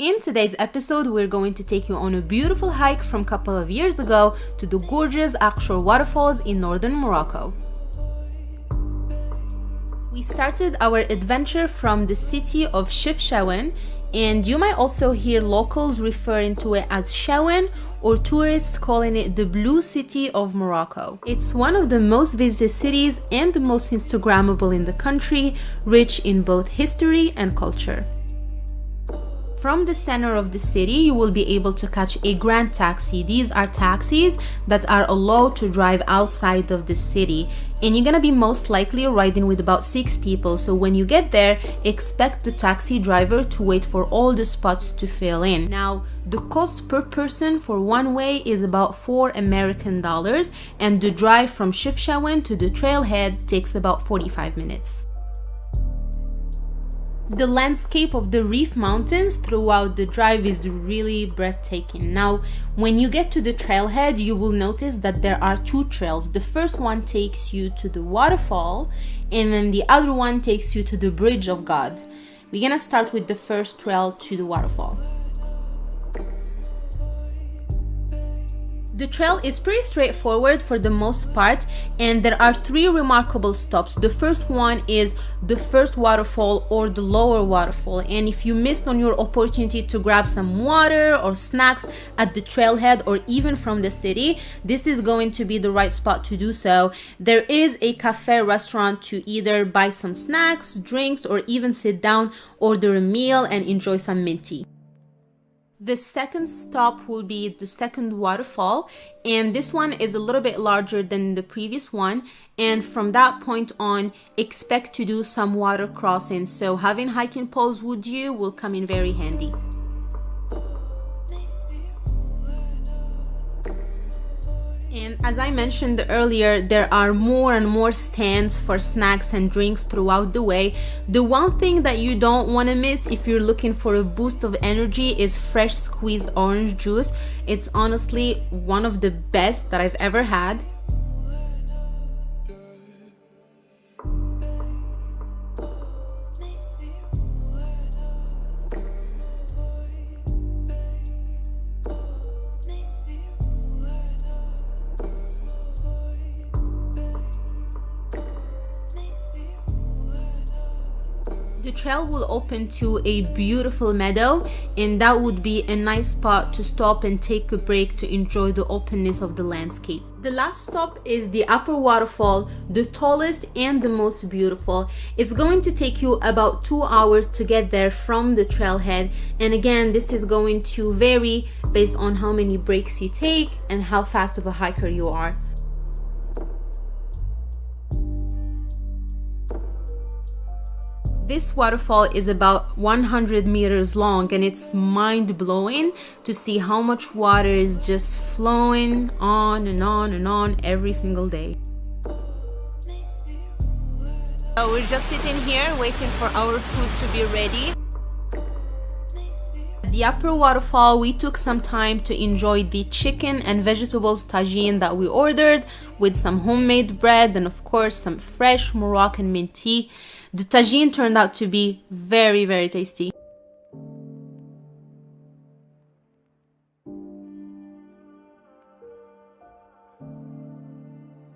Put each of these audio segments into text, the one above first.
In today's episode, we're going to take you on a beautiful hike from a couple of years ago to the gorgeous Chefchaouen waterfalls in northern Morocco. We started our adventure from the city of Chefchaouen, and you might also hear locals referring to it as Chaouen or tourists calling it the Blue City of Morocco. It's one of the most visited cities and the most Instagrammable in the country, rich in both history and culture. From the center of the city, you will be able to catch a grand taxi. These are taxis that are allowed to drive outside of the city, and you're gonna be most likely riding with about 6 people. So when you get there, expect the taxi driver to wait for all the spots to fill in. Now, the cost per person for one way is about $4 American, and the drive from Chefchaouen to the trailhead takes about 45 minutes. The landscape of the Reef Mountains throughout the drive is really breathtaking. Now, when you get to the trailhead, you will notice that there are 2 trails. The first one takes you to the waterfall, and then the other one takes you to the Bridge of God. We're gonna start with the first trail to the waterfall. The trail is pretty straightforward for the most part, and there are 3 remarkable stops. The first one is the first waterfall or the lower waterfall, and if you missed on your opportunity to grab some water or snacks at the trailhead or even from the city, this is going to be the right spot to do so. There is a cafe restaurant to either buy some snacks, drinks, or even sit down, order a meal and enjoy some mint tea. The second stop will be the second waterfall, and this one is a little bit larger than the previous one, and from that point on, expect to do some water crossing, so having hiking poles with you will come in very handy. And as I mentioned earlier, there are more and more stands for snacks and drinks throughout the way. The one thing that you don't want to miss if you're looking for a boost of energy is fresh squeezed orange juice. It's honestly one of the best that I've ever had. The trail will open to a beautiful meadow, and that would be a nice spot to stop and take a break to enjoy the openness of the landscape. The last stop is the upper waterfall, the tallest and the most beautiful. It's going to take you about 2 hours to get there from the trailhead, and again, this is going to vary based on how many breaks you take and how fast of a hiker you are. This waterfall is about 100 meters long, and it's mind-blowing to see how much water is just flowing on and on and on every single day. So we're just sitting here waiting for our food to be ready. At the upper waterfall, we took some time to enjoy the chicken and vegetables tagine that we ordered, with some homemade bread and of course some fresh Moroccan mint tea. The tagine turned out to be very, very tasty.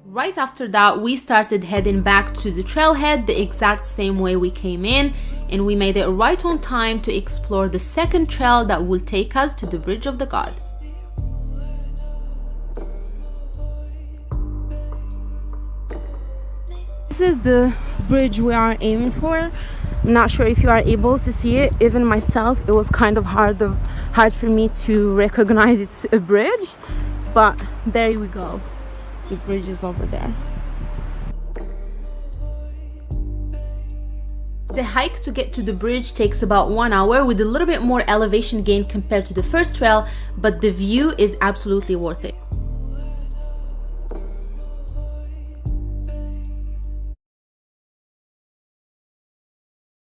Right after that, we started heading back to the trailhead the exact same way we came in, and we made it right on time to explore the second trail that will take us to the Bridge of the Gods. This is the bridge we are aiming for. I'm not sure if you are able to see it. Even myself, it was kind of hard for me to recognize it's a bridge, but there we go. The bridge is over there. The hike to get to the bridge takes about 1 hour with a little bit more elevation gain compared to the first trail, but the view is absolutely worth it.